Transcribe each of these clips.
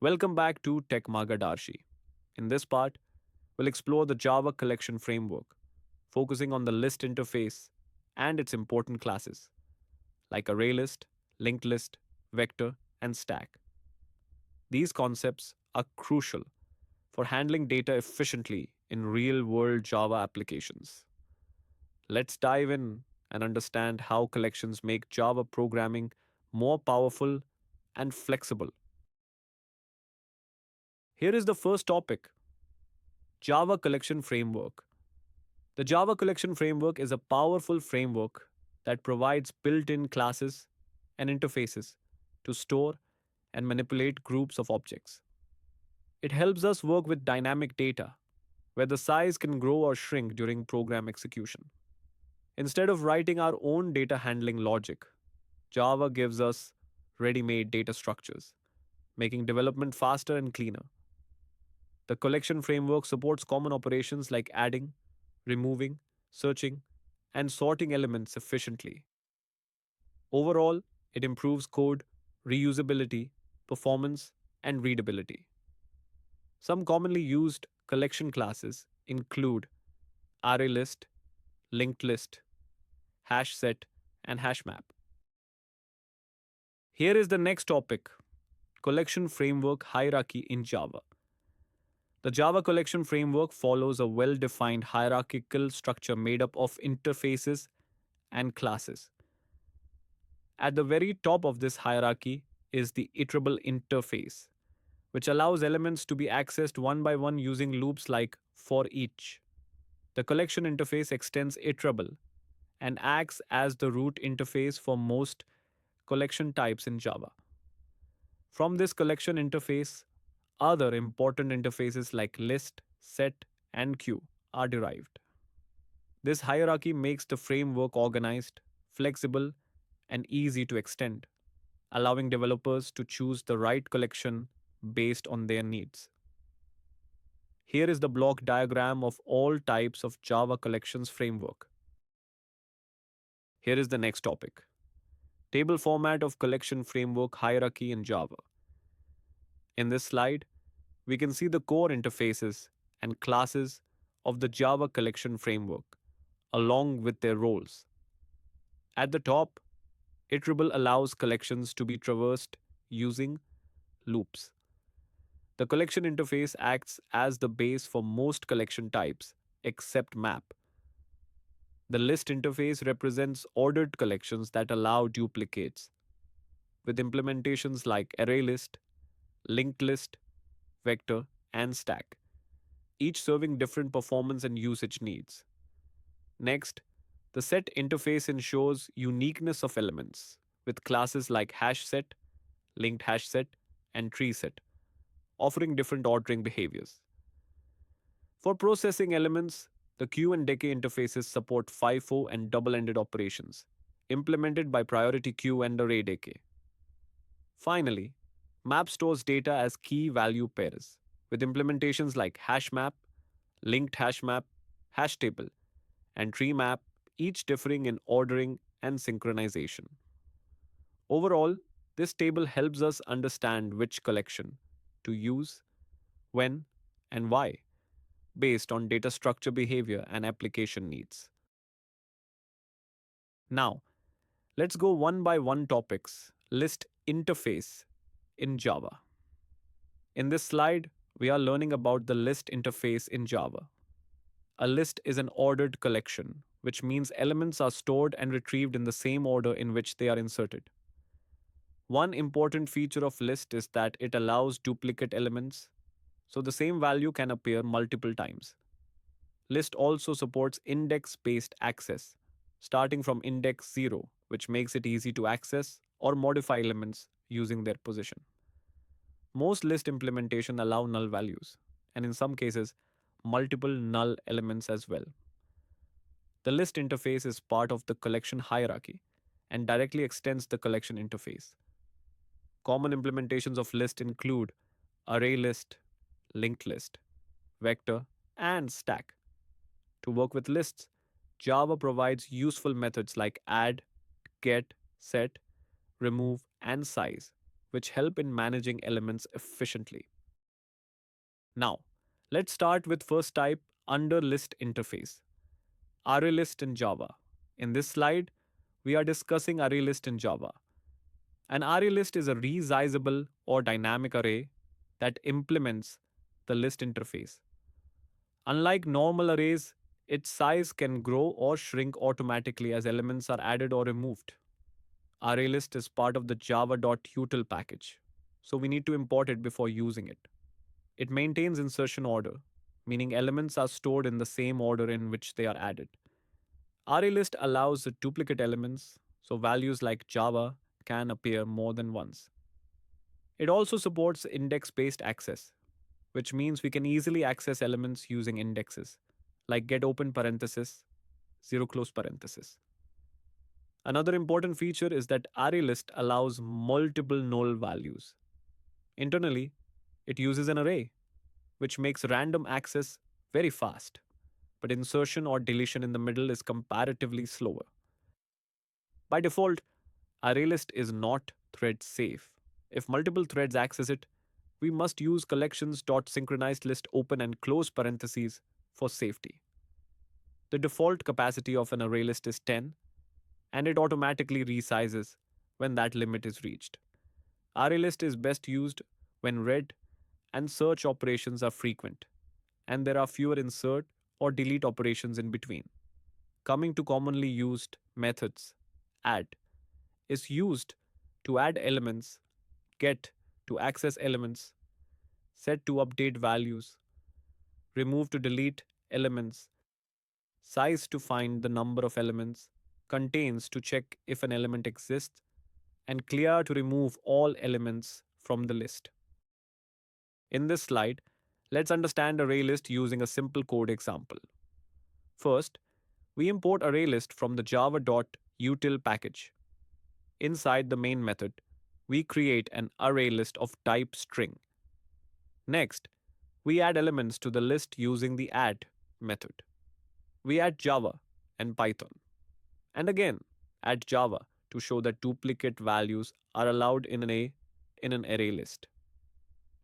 Welcome back to TECHMargadarshi. In this part, we'll explore the Java collection framework, focusing on the list interface and its important classes like ArrayList, LinkedList, Vector, and Stack. These concepts are crucial for handling data efficiently in real world Java applications. Let's dive in and understand how collections make Java programming more powerful and flexible. Here is the first topic: Java Collection Framework. The Java Collection Framework is a powerful framework that provides built in classes and interfaces to store and manipulate groups of objects. It helps us work with dynamic data, where the size can grow or shrink during program execution. Instead of writing our own data handling logic, Java gives us ready made data structures, making development faster and cleaner. The collection framework supports common operations like adding, removing, searching, and sorting elements efficiently. Overall, it improves code, reusability, performance, and readability. Some commonly used collection classes include ArrayList, LinkedList, HashSet, and HashMap. Here is the next topic: collection framework hierarchy in Java. The Java collection framework follows a well defined hierarchical structure made up of interfaces and classes. At the very top of this hierarchy is the iterable interface, which allows elements to be accessed one by one using loops like for each. The collection interface extends iterable and acts as the root interface for most collection types in Java. From this collection interface, other important interfaces like list, set, and queue are derived. This hierarchy makes the framework organized, flexible, and easy to extend, allowing developers to choose the right collection based on their needs. Here is the block diagram of all types of Java collections framework. Here is the next topic: table format of collection framework hierarchy in Java. In this slide, we can see the core interfaces and classes of the Java collection framework, along with their roles. At the top, iterable allows collections to be traversed using loops. The collection interface acts as the base for most collection types, except map. The list interface represents ordered collections that allow duplicates, with implementations like ArrayList, LinkedList, Vector, and Stack, each serving different performance and usage needs. Next, the set interface ensures uniqueness of elements, with classes like HashSet, linked HashSet, and TreeSet, offering different ordering behaviors. For processing elements, the queue and decay interfaces support FIFO and double-ended operations, implemented by priority queue and array decay. Finally, map stores data as key value pairs, with implementations like HashMap, linked HashMap, hashtable, and tree map, each differing in ordering and synchronization. Overall, this table helps us understand which collection to use, when, and why, based on data structure behavior and application needs. Now, let's go one by one topics. List interface in Java. In this slide, we are learning about the list interface in Java. A list is an ordered collection, which means elements are stored and retrieved in the same order in which they are inserted. One important feature of list is that it allows duplicate elements, so the same value can appear multiple times. List also supports index-based access, starting from index 0, which makes it easy to access or modify elements using their position. Most list implementation allow null values, and in some cases, multiple null elements as well. The list interface is part of the collection hierarchy and directly extends the collection interface. Common implementations of list include ArrayList, LinkedList, Vector, and Stack. To work with lists, Java provides useful methods like add, get, set, remove, and size which help in managing elements efficiently. Now, let's start with first type under list interface, ArrayList in Java. In this slide, we are discussing ArrayList in Java. An ArrayList is a resizable or dynamic array that implements the list interface. Unlike normal arrays, its size can grow or shrink automatically as elements are added or removed. ArrayList is part of the java.util package, so we need to import it before using it. It maintains insertion order, meaning elements are stored in the same order in which they are added. ArrayList allows duplicate elements, so values like Java can appear more than once. It also supports index based access, which means we can easily access elements using indexes, like get open parenthesis, zero close parenthesis. Another important feature is that ArrayList allows multiple null values. Internally, it uses an array, which makes random access very fast, but insertion or deletion in the middle is comparatively slower. By default, ArrayList is not thread safe. If multiple threads access it, we must use collections.synchronized list open and close parentheses for safety. The default capacity of an ArrayList is 10, and it automatically resizes when that limit is reached. ArrayList is best used when read and search operations are frequent, and there are fewer insert or delete operations in between. Coming to commonly used methods, add is used to add elements, get to access elements, set to update values, remove to delete elements, size to find the number of elements, contains to check if an element exists, and clear to remove all elements from the list. In this slide, let's understand ArrayList using a simple code example. First, we import ArrayList from the java.util package. Inside the main method, we create an ArrayList of type string. Next, we add elements to the list using the add method. We add Java and Python. And again, add Java to show that duplicate values are allowed in an array list.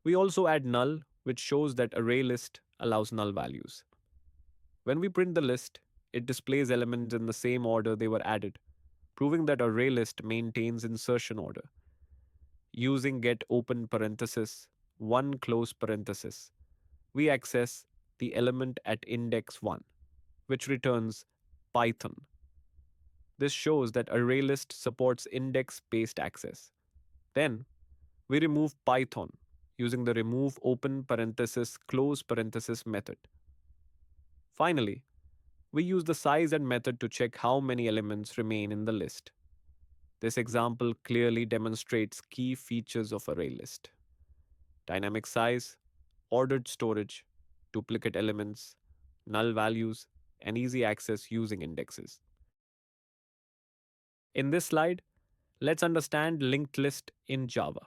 We also add null, which shows that array list allows null values. When we print the list, it displays elements in the same order they were added, proving that array list maintains insertion order. Using get open parenthesis, one close parenthesis, we access the element at index 1, which returns Python. This shows that ArrayList supports index-based access. Then, we remove Python using the remove open parenthesis close parenthesis method. Finally, we use the size and method to check how many elements remain in the list. This example clearly demonstrates key features of ArrayList: dynamic size, ordered storage, duplicate elements, null values, and easy access using indexes. In this slide, let's understand linked list in Java.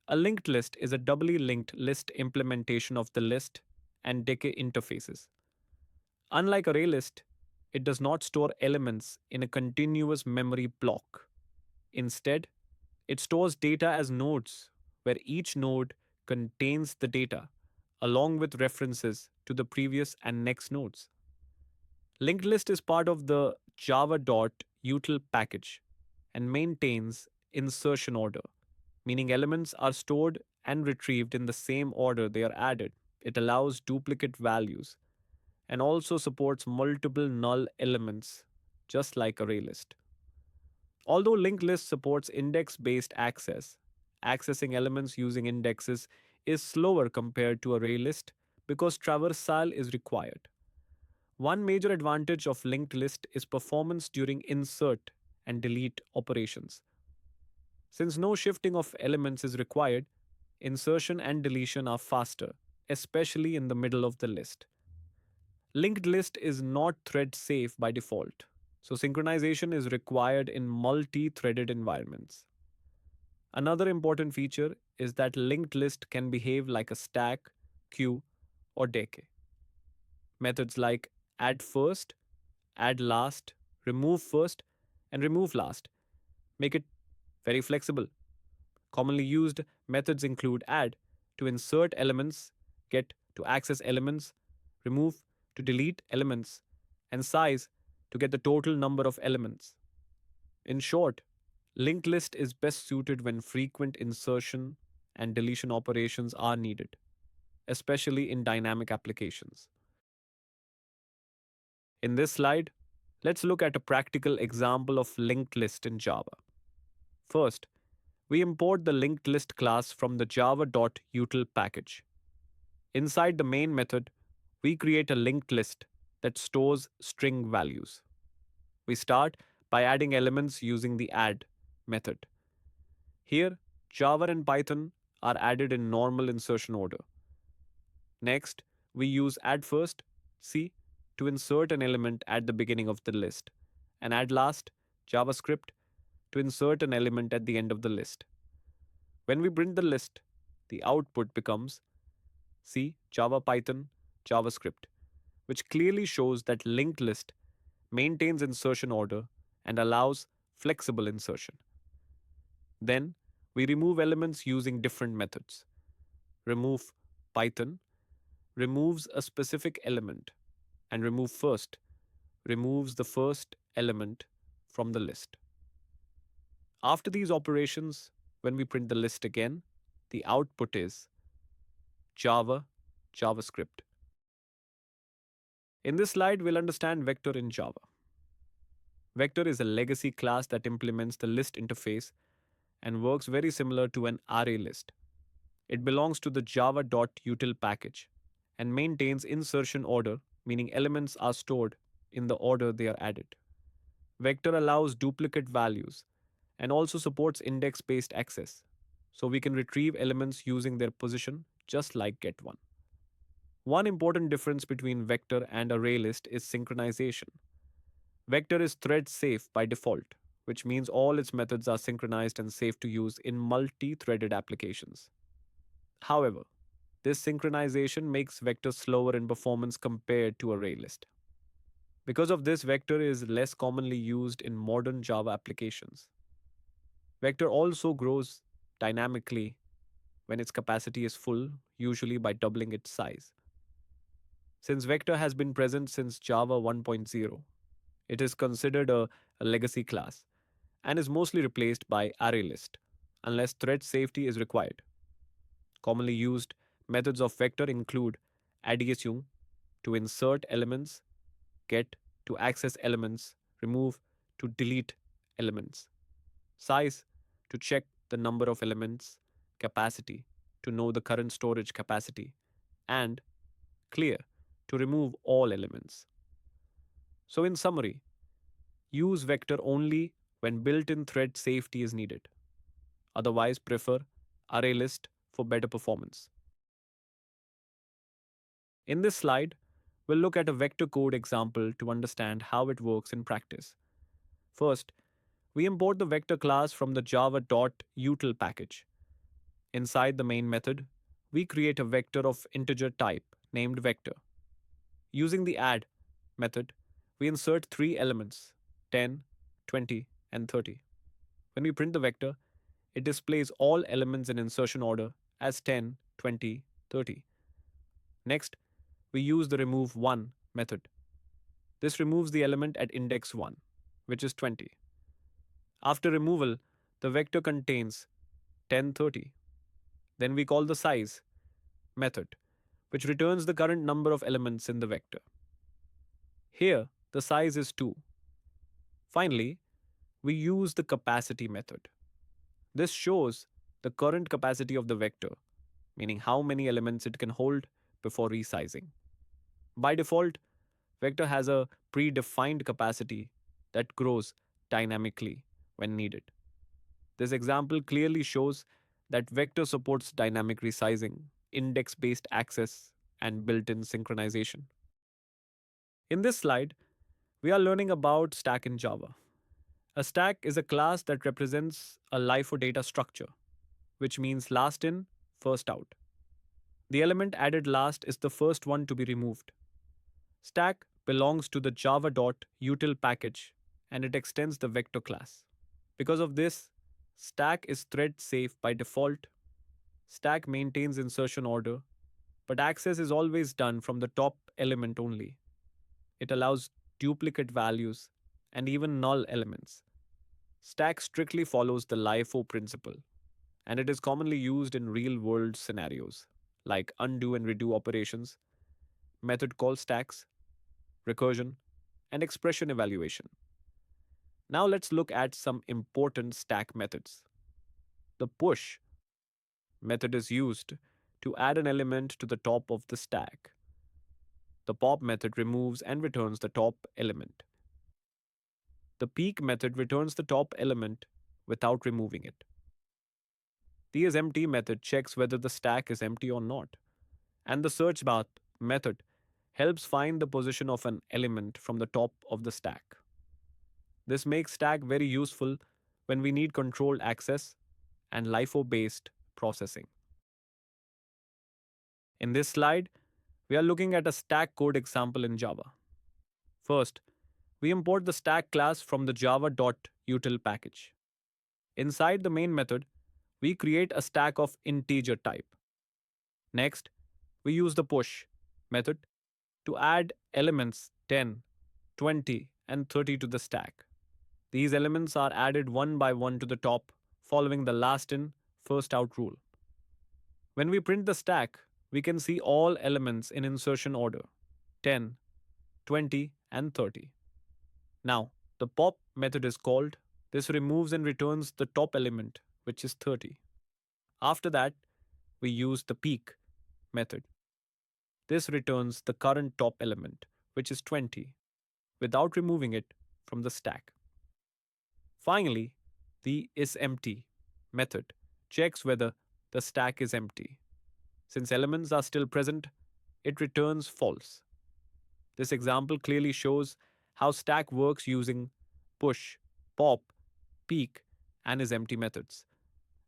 A linked list is a doubly linked list implementation of the list and decay interfaces. Unlike ArrayList, it does not store elements in a continuous memory block. Instead, it stores data as nodes, where each node contains the data, along with references to the previous and next nodes. Linked list is part of the java.util package and maintains insertion order, meaning elements are stored and retrieved in the same order they are added. It allows duplicate values and also supports multiple null elements, just like ArrayList. Although linked list supports index based access, accessing elements using indexes is slower compared to ArrayList because traversal is required. One major advantage of linked list is performance during insert and delete operations. Since no shifting of elements is required, insertion and deletion are faster, especially in the middle of the list. Linked list is not thread safe by default, so synchronization is required in multi threaded environments. Another important feature is that linked list can behave like a stack, queue, or decay. Methods like add first, add last, remove first, and remove last make it very flexible. Commonly used methods include add to insert elements, get to access elements, remove to delete elements, and size to get the total number of elements. In short, linked list is best suited when frequent insertion and deletion operations are needed, especially in dynamic applications. In this slide, let's look at a practical example of linked list in Java. First, we import the linked list class from the java.util package. Inside the main method, we create a linked list that stores string values. We start by adding elements using the add method. Here, Java and Python are added in normal insertion order. Next, we use add first, C, to insert an element at the beginning of the list, and add last, JavaScript, to insert an element at the end of the list. When we print the list, the output becomes C, Java, Python, JavaScript, which clearly shows that linked list maintains insertion order and allows flexible insertion. Then, we remove elements using different methods. Remove Python removes a specific element, and remove first removes the first element from the list. After these operations, when we print the list again, the output is Java, JavaScript. In this slide, we'll understand vector in Java. Vector is a legacy class that implements the list interface and works very similar to an array list. It belongs to the java.util package and maintains insertion order, meaning elements are stored in the order they are added. Vector allows duplicate values and also supports index-based access, so we can retrieve elements using their position just like get1. One important difference between vector and ArrayList is synchronization. Vector is thread safe by default, which means all its methods are synchronized and safe to use in multi-threaded applications. However, this synchronization makes vector slower in performance compared to ArrayList. Because of this, vector is less commonly used in modern Java applications. Vector also grows dynamically when its capacity is full, usually by doubling its size. Since vector has been present since Java 1.0, it is considered a legacy class and is mostly replaced by ArrayList, unless thread safety is required. Commonly used methods of vector include addsum to insert elements, get to access elements, remove to delete elements, size to check the number of elements, capacity to know the current storage capacity, and clear to remove all elements. So, in summary, use vector only when built-in thread safety is needed. Otherwise, prefer ArrayList for better performance. In this slide, we'll look at a vector code example to understand how it works in practice. First, we import the vector class from the java.util package. Inside the main method, we create a vector of integer type named vector. Using the add method, we insert three elements 10, 20, and 30. When we print the vector, it displays all elements in insertion order as 10, 20, 30. Next, we use the remove 1 method. This removes the element at index 1, which is 20. After removal, the vector contains 10, 30. Then we call the size method, which returns the current number of elements in the vector. Here, the size is 2. Finally, we use the capacity method. This shows the current capacity of the vector, meaning how many elements it can hold before resizing. By default, vector has a predefined capacity that grows dynamically when needed. This example clearly shows that vector supports dynamic resizing, index-based access, and built-in synchronization. In this slide, we are learning about stack in Java. A stack is a class that represents a LIFO data structure, which means last in, first out. The element added last is the first one to be removed. Stack belongs to the java.util package and it extends the vector class. Because of this, Stack is thread safe by default. Stack maintains insertion order, but access is always done from the top element only. It allows duplicate values and even null elements. Stack strictly follows the LIFO principle, and it is commonly used in real world scenarios like undo and redo operations, method call stacks, recursion, and expression evaluation. Now let's look at some important stack methods. The push method is used to add an element to the top of the stack. The pop method removes and returns the top element. The peek method returns the top element without removing it. The isEmpty method checks whether the stack is empty or not. And the search bar method helps find the position of an element from the top of the stack. This makes stack very useful when we need controlled access and LIFO based processing. In this slide, we are looking at a stack code example in Java. First, we import the stack class from the java.util package. Inside the main method, we create a stack of integer type. Next, we use the push method to add elements 10, 20, and 30 to the stack. These elements are added one by one to the top, following the last in, first out rule. When we print the stack, we can see all elements in insertion order 10, 20, and 30. Now, the pop method is called. This removes and returns the top element, which is 30. After that, we use the peek method. This returns the current top element, which is 20, without removing it from the stack. Finally, the isEmpty method checks whether the stack is empty. Since elements are still present, it returns false. This example clearly shows how stack works using push, pop, peek, and isEmpty methods,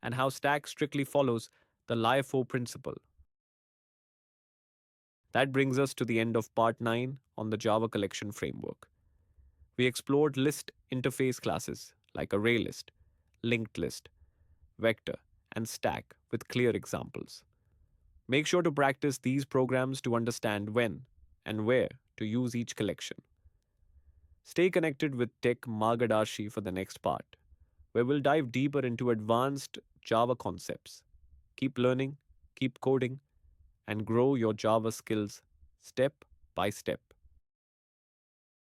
and how stack strictly follows the LIFO principle. That brings us to the end of part 9 on the Java collection framework. We explored list interface classes like ArrayList, LinkedList, vector, and stack with clear examples. Make sure to practice these programs to understand when and where to use each collection. Stay connected with TECHMargadarshi for the next part, where we'll dive deeper into advanced Java concepts. Keep learning, keep coding, and grow your Java skills step by step.